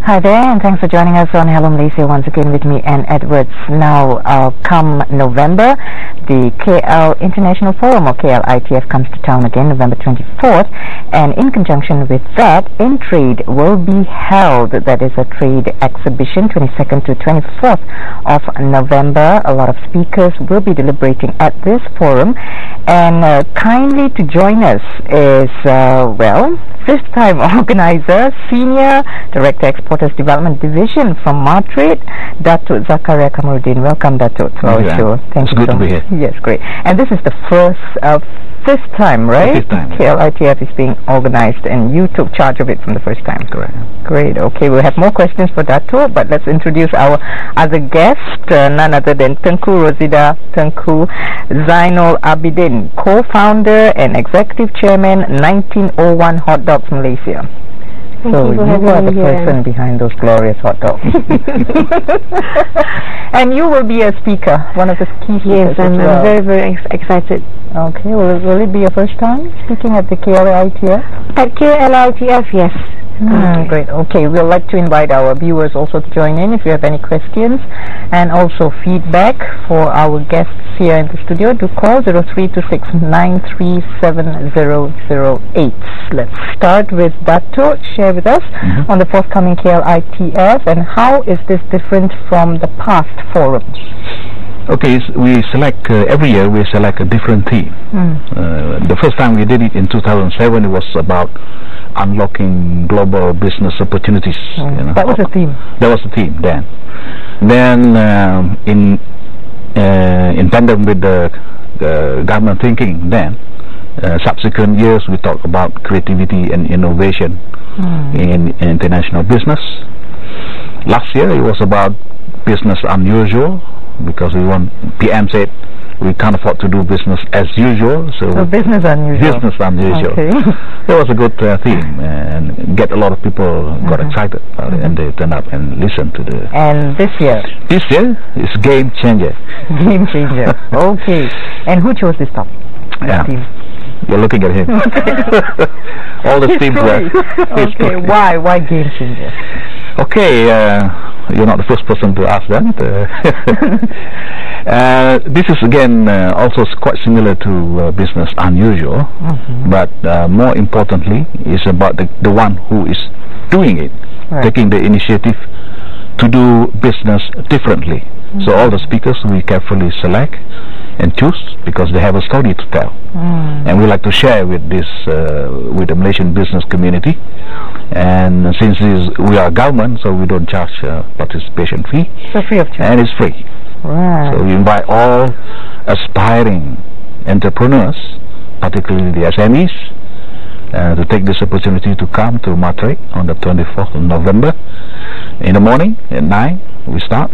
Hi there, and thanks for joining us on Hello Malaysia once again with me, Anne Edwards. Now, come November, the KL International Forum, or KLITF, comes to town again, November 24th, and in conjunction with that, InTrade will be held. That is a trade exhibition, 22nd to 24th of November. A lot of speakers will be deliberating at this forum, and kindly to join us is, first-time organizer, Senior Director Exporters Development Division from Madrid, Datuk Zakaria Kamarudin. Welcome, Datuk, to our show. Thank you. It's good to be here. Yes, great. And this is the first time, right? Fifth time. KLITF is being organized, and you took charge of it from the first time. Correct. Great. Okay, we'll have more questions for Datuk, but let's introduce our other guest, none other than Tengku Rosida Tengku Zainul Abidin, co-founder and executive chairman, 1901 Hot Dogs Malaysia. So you are the person behind those glorious hot dogs. And you will be a speaker, one of the key speakers. Yes, I'm very, very excited. Okay, will it be your first time speaking at the KLITF? At KLITF, yes. Great. Okay, we'd like to invite our viewers also to join in if you have any questions and also feedback for our guests here in the studio. Do call 0326937008. Let's start with Dato. Share with us on the forthcoming KLITF, and how is this different from the past forums? Okay, we select every year we select a different theme. The first time we did it in 2007, it was about unlocking global business opportunities. That was the theme. That was the theme then. Then in tandem with the government thinking, then subsequent years we talk about creativity and innovation in international business. Last year it was about business unusual, because PM said we can't afford to do business as usual, so business unusual. Business unusual. Okay. That was a good theme, and get a lot of people got excited about it, and they turned up and listened to the. And this year? This year is game changer. Game changer. Okay. And who chose this topic? Theme? You're looking at him. All the themes were. Okay. Why game changer? Okay, you're not the first person to ask that. This is again also quite similar to business unusual, but more importantly is about the one who is doing it, taking the initiative to do business differently. So all the speakers we carefully select and choose because they have a story to tell, and we like to share with this with the Malaysian business community. And since we are government, so we don't charge participation fee. So free of charge. And it's free. Right. So we invite all aspiring entrepreneurs, particularly the SMEs, to take this opportunity to come to Madrid on the 24th of November in the morning at 9. We start.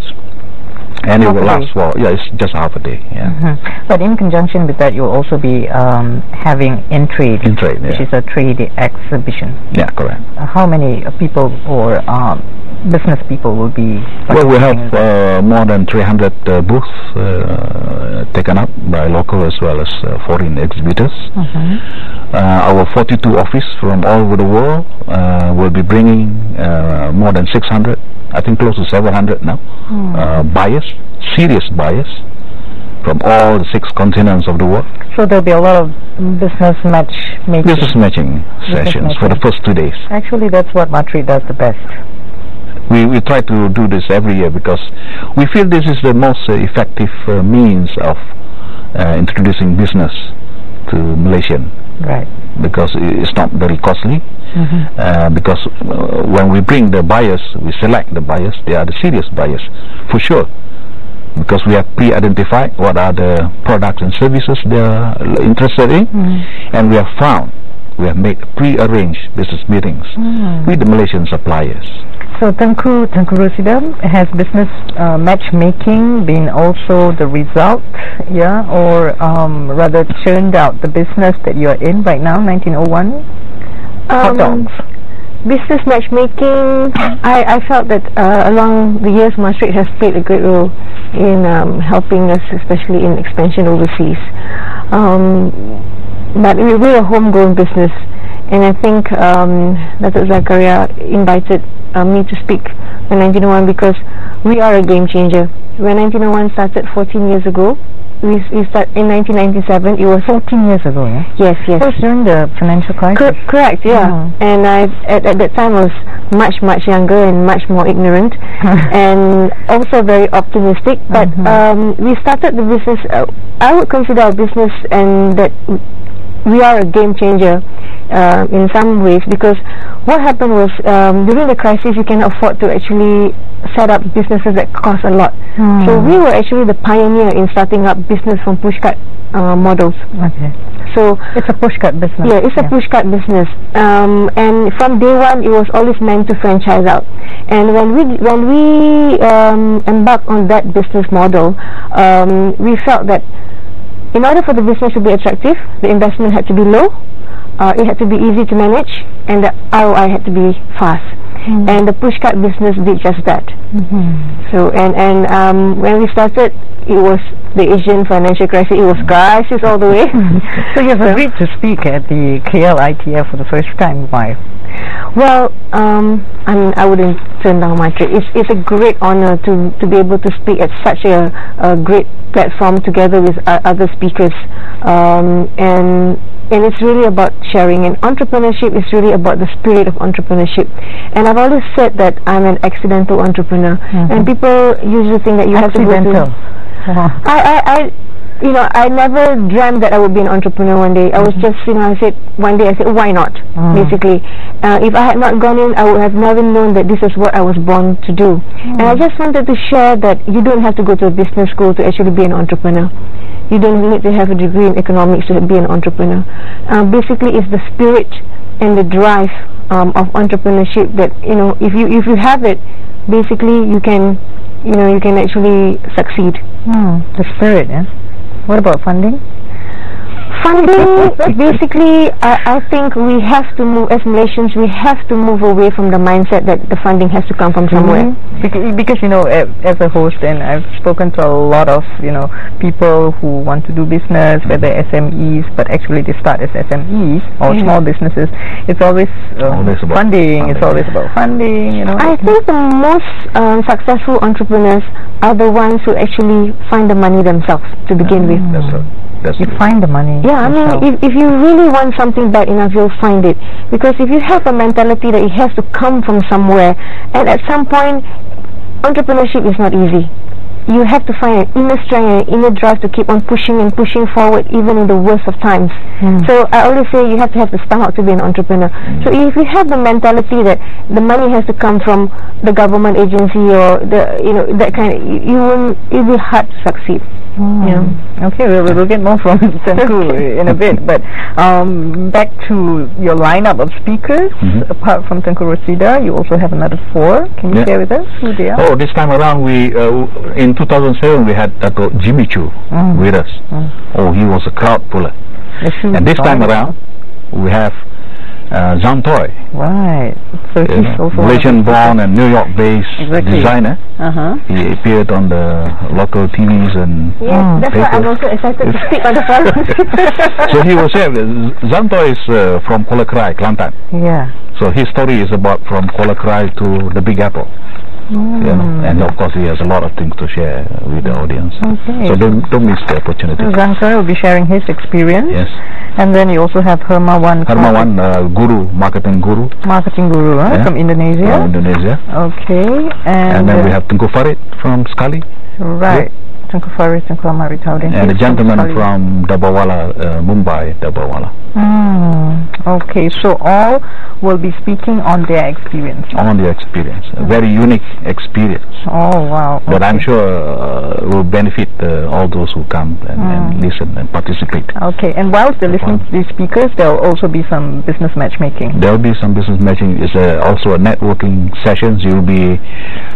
And it will last for, it's just half a day. But in conjunction with that, you'll also be having InTrade, which is a trade exhibition. Yeah, correct. How many people or business people will be? Well, we have more than 300 booths taken up by local as well as foreign exhibitors. Our 42 offices from all over the world will be bringing more than 600, I think close to 700 now, buyers, serious buyers from all the 6 continents of the world. So there'll be a lot of business matchmaking. Business matching sessions for the first 2 days. Actually, that's what Madrid does the best. We try to do this every year because we feel this is the most effective means of introducing business to Malaysian. Right. Because it's not very costly. Because when we bring the buyers, we select the buyers, they are the serious buyers, for sure. Because we have pre-identified what are the products and services they are interested in, and we have made pre-arranged business meetings with the Malaysian suppliers. So Tengku Rosida, has business matchmaking been also the result, or rather churned out the business that you are in right now, 1901? Hot dogs. Business matchmaking, I felt that along the years Madrid has played a great role in helping us, especially in expansion overseas. But we're a homegrown business, And I think Datuk Zakaria invited me to speak on 1901 because we are a game changer. When 1901 started 14 years ago, we start in 1997. It was 14 years ago, yeah? Yes. It was during the financial crisis. Correct, yeah. And I at that time was much younger and much more ignorant, and also very optimistic. But we started the business. I would consider our business and that we are a game changer in some ways, because what happened was during the crisis you cannot afford to actually set up businesses that cost a lot. So we were actually the pioneer in starting up business from pushcart models. Okay. So it's a pushcart business. Yeah, it's a pushcart business. And from day one, it was always meant to franchise out. And when we embarked on that business model, we felt that in order for the business to be attractive, the investment had to be low, it had to be easy to manage, and the ROI had to be fast. And the pushcart business did just that. So and when we started, it was the Asian financial crisis. It was crisis all the way. So you've agreed to speak at the KLITF for the first time. Why? Well, I wouldn't turn down my trip. It's a great honor to be able to speak at such a great platform together with other speakers, and it's really about sharing. And entrepreneurship is really about the spirit of entrepreneurship. And I've always said that I'm an accidental entrepreneur, and people usually think that you have to go to. I never dreamt that I would be an entrepreneur one day. I was just, I said, why not? Basically, if I had not gone in, I would have never known that this is what I was born to do. And I just wanted to share that you don't have to go to a business school to actually be an entrepreneur. You don't need to have a degree in economics to be an entrepreneur. Basically, it's the spirit and the drive of entrepreneurship that, if you have it, basically you can actually succeed. The spirit, yeah. What about funding? Funding, basically, I think we have to move, as Malaysians, we have to move away from the mindset that the funding has to come from somewhere. Because as a host, and I've spoken to a lot of, people who want to do business, whether SMEs, but actually they start as SMEs or small businesses. It's always funding. It's always about funding, I think the most successful entrepreneurs are the ones who actually find the money themselves to begin with. That's right. You find the money. Yeah, I mean, if you really want something bad enough, you'll find it. Because if you have a mentality that it has to come from somewhere, and at some point, entrepreneurship is not easy. You have to find an inner strength and an inner drive to keep on pushing and pushing forward, even in the worst of times. So I always say you have to have the stomach to be an entrepreneur. So if you have the mentality that the money has to come from the government agency or that kind of, it'll be hard to succeed. Okay, we'll get more from Tengku in a bit, but back to your lineup of speakers. Apart from Tengku Rosida, you also have another 4. Can you share with us who they are? Oh, this time around we in 2007 we had Jimmy Chu with us. Oh, he was a crowd puller. And this time around we have Zantoy. Right. So he's also Malaysian-born and New York-based designer. He appeared on the local TVs and that's why I'm also excited to speak on the forum. So he was here. Zantoy is from Kuala Krai, Kelantan. Yeah. So his story is about from Kuala Krai to the Big Apple. And of course he has a lot of things to share with the audience. So don't miss the opportunity. Zantoy will be sharing his experience. Yes. And then you also have Hermawan, guru, marketing guru. Marketing guru, from Indonesia. From Indonesia. Okay. And then we have Tengku Farid from Sekali. Right. Tengku Farid, Tengku Ahmad Ritaudin. And the gentleman from Dabawala, Mumbai, Dabawala. Okay, so all will be speaking on their experience. On their experience. A very unique experience. Oh, wow. But I'm sure will benefit all those who come and listen and participate. Okay, and whilst they're listening to these speakers, there will also be some business matchmaking. There will be some business matching. It's also a networking sessions. You'll be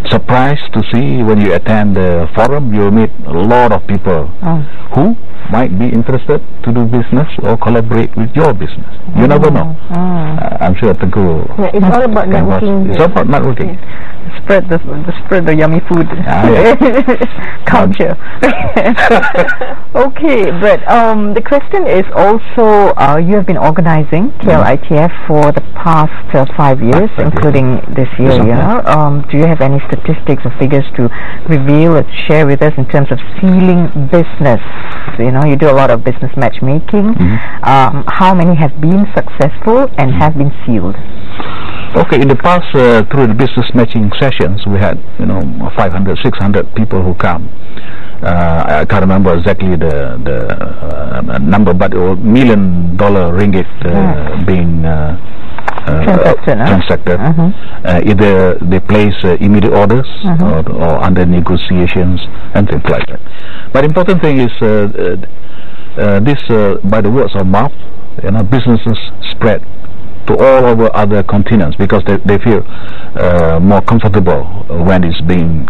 surprised to see when you attend the forum, you'll meet a lot of people who might be interested to do business or collaborate with your business. You never know. I'm sure Tengku. It's all about networking. It's all about networking. Spread the yummy food culture. Okay, but the question is also, you have been organizing KLITF for the past 5 years, including this year. Do you have any statistics or figures to reveal or share with us in terms of sealing business? You know, you do a lot of business matchmaking. How many have been successful and have been sealed? Okay, in the past, through the business matching sessions, we had 500, 600 people who come. I can't remember exactly the number, but it was $1 million ringgit being transacted. Either they place immediate orders or under negotiations and things like that. But important thing is this by the words of mouth, businesses spread to all over other continents because they feel more comfortable when it's being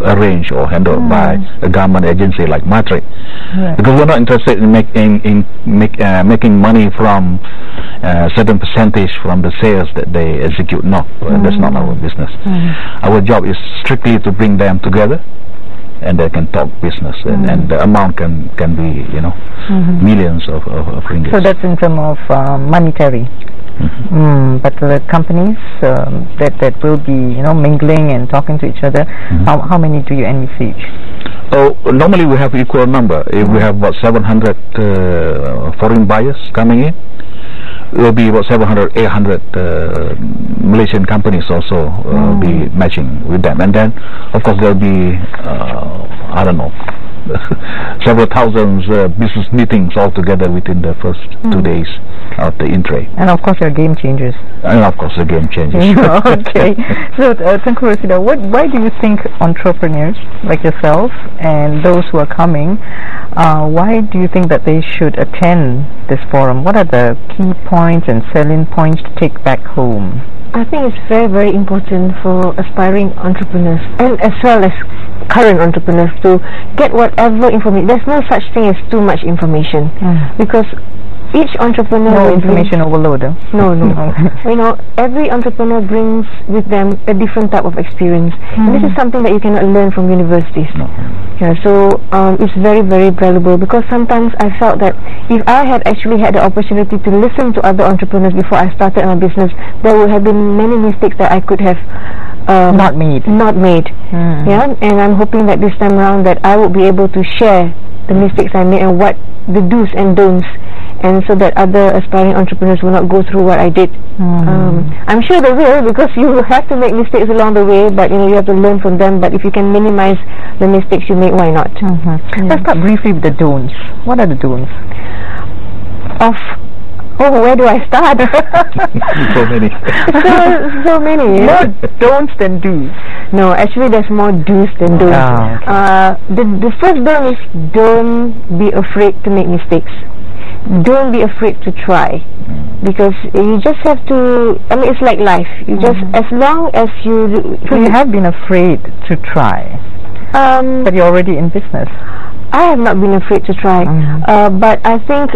arranged or handled by a government agency like Matre. Because we're not interested in making money from a certain percentage from the sales that they execute. No, that's not our business. Our job is strictly to bring them together, and they can talk business, and the amount can be millions of ringgit. So that's in terms of monetary. But the companies that will be mingling and talking to each other, how many do you envisage? Oh, normally we have equal number. If we have about 700 foreign buyers coming in, it will be about 700, 800 Malaysian companies also be matching with them, and then of course there will be I don't know, several thousands business meetings altogether within the first 2 days of the in-trade. And of course your game changers. And of course the game changes. Okay. So Tengku Rosida, why do you think entrepreneurs like yourself and those who are coming, why do you think that they should attend this forum? What are the key points and selling points to take back home? I think it's very, very important for aspiring entrepreneurs and as well as current entrepreneurs to get whatever information. There's no such thing as too much information because each entrepreneur... No information overload. No. Every entrepreneur brings with them a different type of experience. And this is something that you cannot learn from universities. So it's very, very valuable because sometimes I felt that if I had actually had the opportunity to listen to other entrepreneurs before I started my business, there would have been many mistakes that I could have not made. And I'm hoping that this time around that I will be able to share the mistakes I made and what the do's and don'ts, and so that other aspiring entrepreneurs will not go through what I did. I'm sure they will, because you have to make mistakes along the way, but you have to learn from them. But if you can minimize the mistakes you make, why not? Let's start briefly with the don'ts. What are the don'ts? Where do I start? So many. so many. More don'ts than do's. No, actually there's more do's than don'ts. The first don't is don't be afraid to make mistakes. Don't be afraid to try, because you just have to, it's like life. You just, as long as you... So you have been afraid to try, but you're already in business. I have not been afraid to try, but I think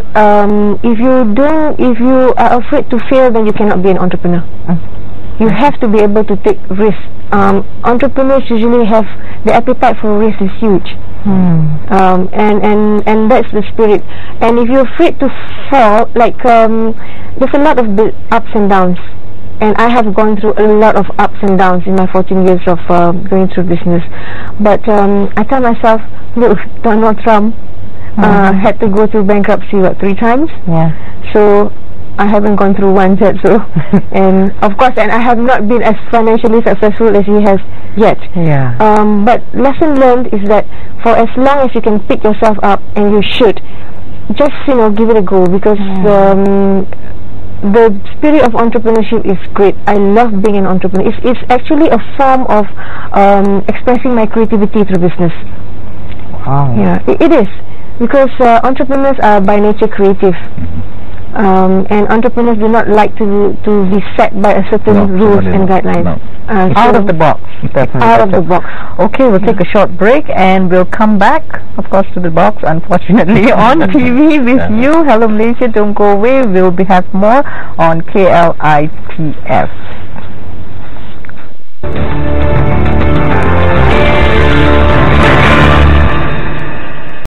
if you are afraid to fail, then you cannot be an entrepreneur. You have to be able to take risks. Entrepreneurs usually have the appetite for risk is huge, and that's the spirit. And if you're afraid to fall, there's a lot of ups and downs. And I have gone through a lot of ups and downs in my 14 years of going through business. But I tell myself, look, Donald Trump had to go through bankruptcy, 3 times? So I haven't gone through one yet. So, and of course, and I have not been as financially successful as he has yet. But lesson learned is that for as long as you can pick yourself up, and you should, just give it a go, because the spirit of entrepreneurship is great. I love being an entrepreneur. It's actually a form of expressing my creativity through business. It is, because entrepreneurs are by nature creative, and entrepreneurs do not like to be set by a certain rules and guidelines. Out of the box, definitely. Out of the box. Okay, we'll take a short break and we'll come back, of course, to the box, unfortunately, on TV with you. Hello Malaysia, don't go away. We'll have more on KLITF.